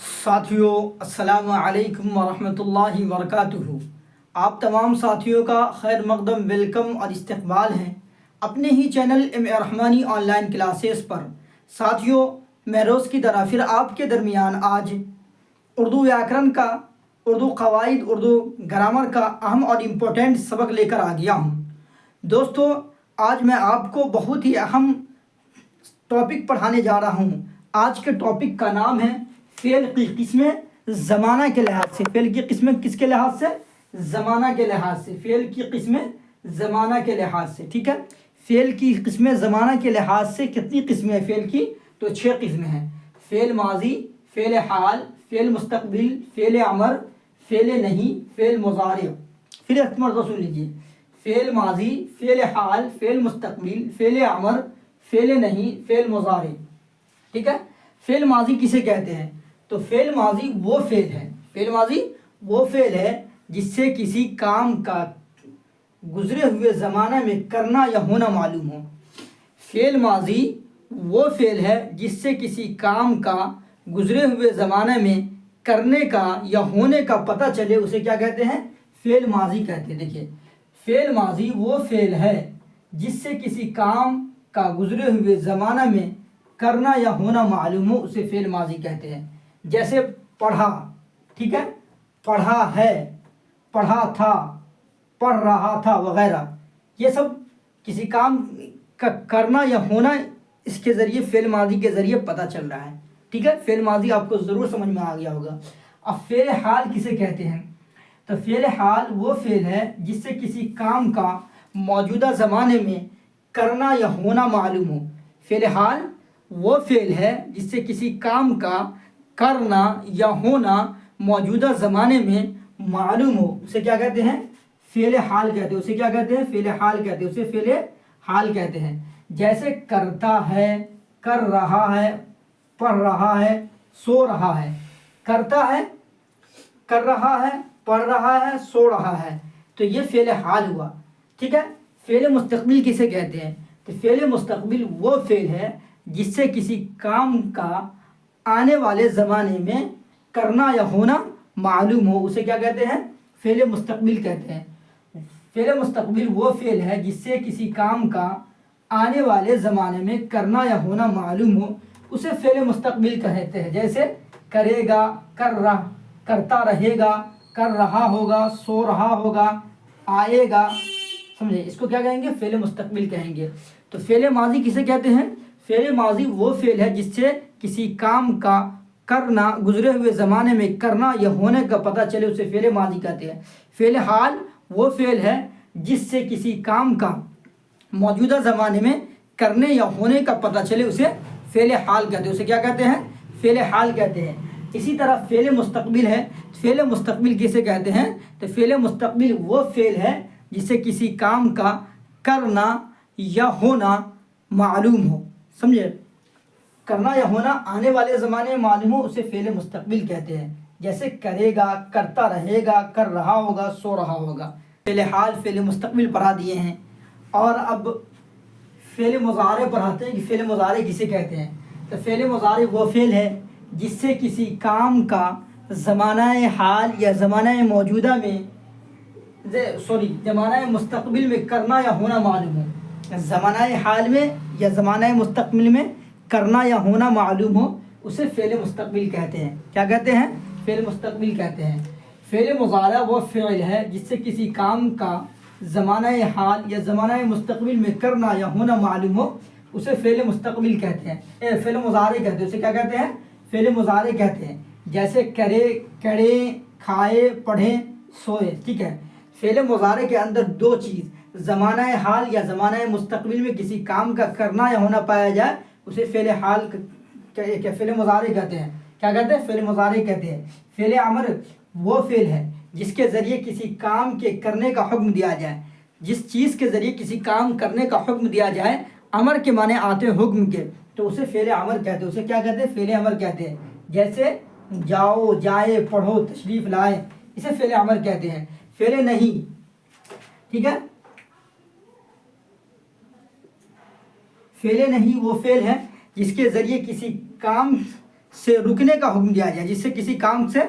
ساتھیوں السلام علیکم ورحمۃ اللہ وبرکاتہ۔ آپ تمام ساتھیوں کا خیر مقدم ویلکم اور استقبال ہے اپنے ہی channel Rahmani online classes پر۔ ساتھیوں، میں روز کی طرح پھر آپ کے درمیان آج اردو ویاکرن کا، اردو قواعد، اردو گرامر کا اہم اور امپورٹنٹ سبق لے کر آ گیا ہوں۔ دوستو، آج میں آپ کو بہت ہی اہم ٹاپک پڑھانے جا رہا ہوں۔ آج کے ٹاپک کا نام ہے فعل کی قسمیں زمانہ کے لحاظ سے۔ فعل کی قسمیں کس کے لحاظ سے؟ زمانہ کے لحاظ سے۔ فعل کی قسمیں زمانہ کے لحاظ سے، ٹھیک ہے۔ فعل کی قسمیں زمانہ کے لحاظ سے کتنی قسمیں ہیں فعل کی؟ تو 6 قسمیں ہیں۔ فعل ماضی، فعل حال، فعل مستقبل، فعل امر، فعل نہیں، فعل مضارع۔ پھر ایک مرتبہ سن لیجیے: فعل ماضی، فعل حال، فعل مستقبل، فعل امر، فعل نہیں، فعل مضارع، ٹھیک ہے۔ فعل ماضی کسے کہتے ہیں؟ تو فعل ماضی وہ فعل ہے، فعل ماضی وہ فعل ہے جس سے کسی کام کا گزرے ہوئے زمانہ میں کرنا یا ہونا معلوم ہو۔ فعل ماضی وہ فعل ہے جس سے کسی کام کا گزرے ہوئے زمانہ میں کرنے کا یا ہونے کا پتہ چلے، اسے کیا کہتے ہیں؟ فعل ماضی کہتے ہیں۔ دیکھیے، فعل ماضی وہ فعل ہے جس سے کسی کام کا گزرے ہوئے زمانہ میں کرنا یا ہونا معلوم ہو، اسے فعل ماضی کہتے ہیں۔ جیسے پڑھا، ٹھیک ہے، پڑھا ہے، پڑھا تھا، پڑھ رہا تھا وغیرہ، یہ سب کسی کام کا کرنا یا ہونا اس کے ذریعے فعل ماضی کے ذریعے پتہ چل رہا ہے، ٹھیک ہے۔ فعل ماضی آپ کو ضرور سمجھ میں آ گیا ہوگا۔ اب فعل حال کسے کہتے ہیں؟ تو فعل حال وہ فعل ہے جس سے کسی کام کا موجودہ زمانے میں کرنا یا ہونا معلوم ہو۔ فعل حال وہ فعل ہے جس سے کسی کام کا کرنا یا ہونا موجودہ زمانے میں معلوم ہو، اسے کیا کہتے ہیں؟ فعل حال کہتے ہیں۔ اسے کیا کہتے ہیں؟ فعل حال کہتے ہیں، اسے فعل حال کہتے ہیں۔ جیسے کرتا ہے، کر رہا ہے، پڑھ رہا ہے، سو رہا ہے۔ کرتا ہے، کر رہا ہے، پڑھ رہا ہے، سو رہا ہے، تو یہ فعل حال ہوا، ٹھیک ہے۔ فعل مستقبل کسے کہتے ہیں؟ تو فعل مستقبل وہ فعل ہے جس سے کسی کام کا آنے والے زمانے میں کرنا یا ہونا معلوم ہو، اسے کیا کہتے ہیں؟ فعل مستقبل کہتے ہیں۔ فعل مستقبل وہ فعل ہے جس سے کسی کام کا آنے والے زمانے میں کرنا یا ہونا معلوم ہو، اسے فعل مستقبل کہتے ہیں۔ جیسے کرے گا، کرتا رہے گا، کر رہا ہوگا، سو رہا ہوگا، آئے گا، سمجھے؟ اس کو کیا کہیں گے؟ فعل مستقبل کہیں گے۔ تو فعل ماضی کسے کہتے ہیں؟ فعل ماضی وہ فعل ہے جس سے کسی کام کا کرنا گزرے ہوئے زمانے میں کرنا یا ہونے کا پتہ چلے، اسے فعل ماضی کہتے ہیں۔ فعل حال وہ فعل ہے جس سے کسی کام کا موجودہ زمانے میں کرنے یا ہونے کا پتہ چلے، اسے فعل حال کہتے ہیں۔ اسے کیا کہتے ہیں؟ فعل حال کہتے ہیں۔ اسی طرح فعل مستقبل ہے۔ فعل مستقبل کسے کہتے ہیں؟ تو فعل مستقبل وہ فعل ہے جس سے کسی کام کا کرنا یا ہونا معلوم ہو، سمجھے؟ کرنا یا ہونا آنے والے زمانے میں معلوم ہو، اسے فعل مستقبل کہتے ہیں۔ جیسے کرے گا، کرتا رہے گا، کر رہا ہوگا، سو رہا ہوگا۔ فعل حال، فعل مستقبل پڑھا دیے ہیں، اور اب فعل مضارع پڑھاتے ہیں کہ فعل مضارع کسے کہتے ہیں۔ تو فعل مضارع وہ فعل ہے جس سے کسی کام کا زمانہ حال یا زمانہ موجودہ میں زمانہ مستقبل میں کرنا یا ہونا معلوم ہو۔ زمانہ حال میں یا زمانہ مستقبل میں کرنا یا ہونا معلوم ہو، اسے فعل مستقبل کہتے ہیں۔ کیا کہتے ہیں؟ فعل مستقبل کہتے ہیں۔ فعل مضارع وہ فعل ہے جس سے کسی کام کا زمانہ حال یا زمانہ مستقبل میں کرنا یا ہونا معلوم ہو، اسے فعل مستقبل کہتے ہیں، فعل مضارع کہتے ہیں۔ اسے کیا کہتے ہیں؟ فعل مضارع کہتے ہیں۔ جیسے کرے، کڑے، کھائے، پڑھیں، سوئے، ٹھیک ہے۔ فعل مضارع کے اندر دو چیز، زمانہ حال یا زمانہ مستقبل میں کسی کام کا کرنا یا ہونا پایا جائے، اسے فعل حال فعل مضارع کہتے ہیں۔ کیا کہتے ہیں؟ فعل مضارع کہتے ہیں۔ فعل امر وہ فعل ہے جس کے ذریعے کسی کام کے کرنے کا حکم دیا جائے۔ جس چیز کے ذریعے کسی کام کرنے کا حکم دیا جائے، امر کے معنی آتے ہیں حکم کے، تو اسے فعل امر کہتے ہیں۔ اسے کیا کہتے ہیں؟ فعل امر کہتے ہیں۔ جیسے جاؤ، جائے، پڑھو، تشریف لائے، اسے فعل امر کہتے ہیں۔ فعل نہیں، ٹھیک ہے۔ فعل نہیں وہ فعل ہے جس کے ذریعے کسی کام سے رکنے کا حکم دیا جائے، جس سے کسی کام سے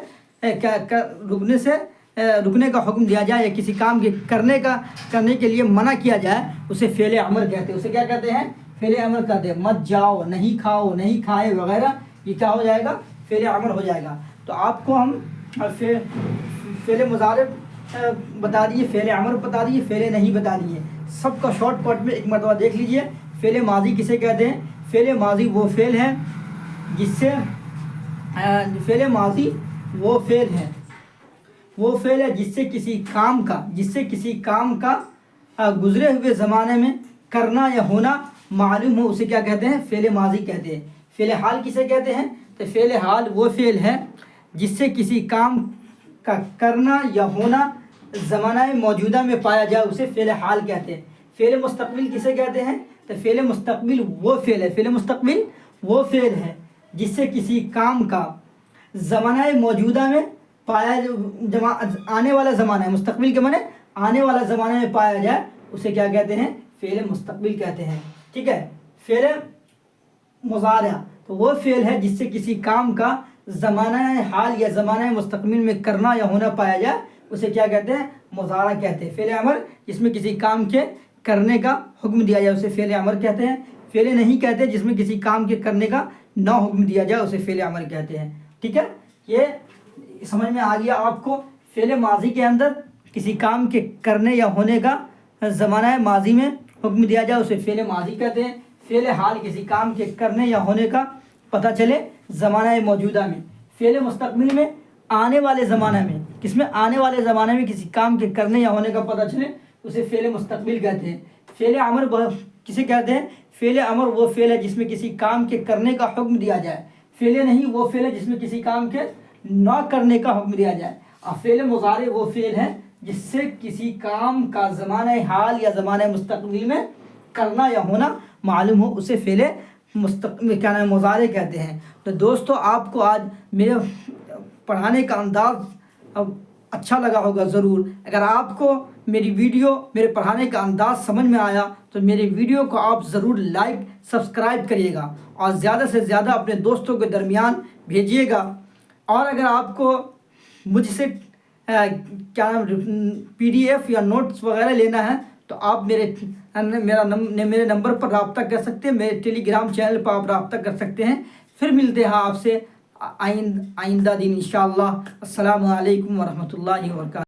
رکنے کا حکم دیا جائے یا کسی کام کے کرنے کے لیے منع کیا جائے، اسے فعل امر کہتے ہیں۔ اسے کیا کہتے ہیں؟ فعل امر کہتے ہیں۔ مت جاؤ، نہیں کھاؤ، نہیں کھائے وغیرہ، یہ کیا ہو جائے گا؟ فعل امر ہو جائے گا۔ تو آپ کو ہم فعل مضارع بتا دیے، فعل امر بتا دیے، فعل نہیں بتا دیے، سب کا شارٹ کٹ میں ایک مرتبہ دیکھ لیجئے۔ فعل ماضی کسے کہتے ہیں؟ فعل ماضی وہ فعل ہے جس سے فعل ماضی وہ فعل ہے جس سے کسی کام کا گزرے ہوئے زمانے میں کرنا یا ہونا معلوم ہو، اسے کیا کہتے ہیں؟ فعل ماضی کہتے ہیں۔ فعل حال کسے کہتے ہیں؟ تو فعل حال وہ فعل ہے جس سے کسی کام کا کرنا یا ہونا زمانہ موجودہ میں پایا جائے، اسے فعل حال کہتے ہیں۔ فعل مستقبل کسے کہتے ہیں؟ تو فعل مستقبل وہ فعل ہے جس سے کسی کام کا زمانہ موجودہ میں آنے والا زمانہ ہے، مستقبل کے معنی آنے والا زمانہ میں پایا جائے، اسے کیا کہتے ہیں؟ فعل مستقبل کہتے ہیں۔ ٹھیک ہے۔ فعل مضارع تو وہ فعل ہے جس سے کسی کام کا زمانہ حال یا زمانہ مستقبل میں کرنا یا ہونا پایا جائے، اسے کیا کہتے ہیں؟ مضارع کہتے ہیں۔ فعل امر جس میں کسی کام کے کرنے کا حکم دیا جائے، اسے فعل امر کہتے ہیں۔ فعل نہیں کہتے جس میں کسی کام کے کرنے کا نہ حکم دیا جائے، اسے فعل امر کہتے ہیں۔ ٹھیک ہے، یہ سمجھ میں آ گیا آپ کو۔ فعل ماضی کے اندر کسی کام کے کرنے یا ہونے کا زمانہ ماضی میں حکم دیا جائے، اسے فعل ماضی کہتے ہیں۔ فعل حال کسی کام کے کرنے یا ہونے کا پتہ چلے زمانہ موجودہ میں۔ فعل مستقبل میں آنے والے زمانہ میں، کس میں؟ آنے والے زمانے میں کسی کام کے کرنے یا ہونے کا پتہ چلے، اسے فعل مستقبل کہتے ہیں۔ فعل امر کسے کہتے ہیں؟ فعل امر وہ فعل ہے جس میں کسی کام کے کرنے کا حکم دیا جائے۔ فعل نہیں وہ فعل ہے جس میں کسی کام کے نہ کرنے کا حکم دیا جائے۔ اور فعل مضارع وہ فعل ہے جس سے کسی کام کا زمانہ حال یا زمانہ مستقبل میں کرنا یا ہونا معلوم ہو، اسے فعل مضارع کہتے ہیں۔ تو دوستو، آپ کو آج میرے پڑھانے کا انداز اچھا لگا ہوگا ضرور۔ اگر آپ کو میری ویڈیو، میرے پڑھانے کا انداز سمجھ میں آیا تو میری ویڈیو کو آپ ضرور لائک سبسکرائب کریے گا اور زیادہ سے زیادہ اپنے دوستوں کے درمیان بھیجیے گا۔ اور اگر آپ کو مجھ سے PDF یا نوٹس وغیرہ لینا ہے تو آپ میرے نمبر پر رابطہ کر سکتے ہیں، میرے ٹیلی گرام چینل پر آپ رابطہ کر سکتے ہیں۔ پھر ملتے ہیں آپ سے آئندہ دن انشاءاللہ۔ السلام علیکم ورحمۃ اللہ وبرکاتہ۔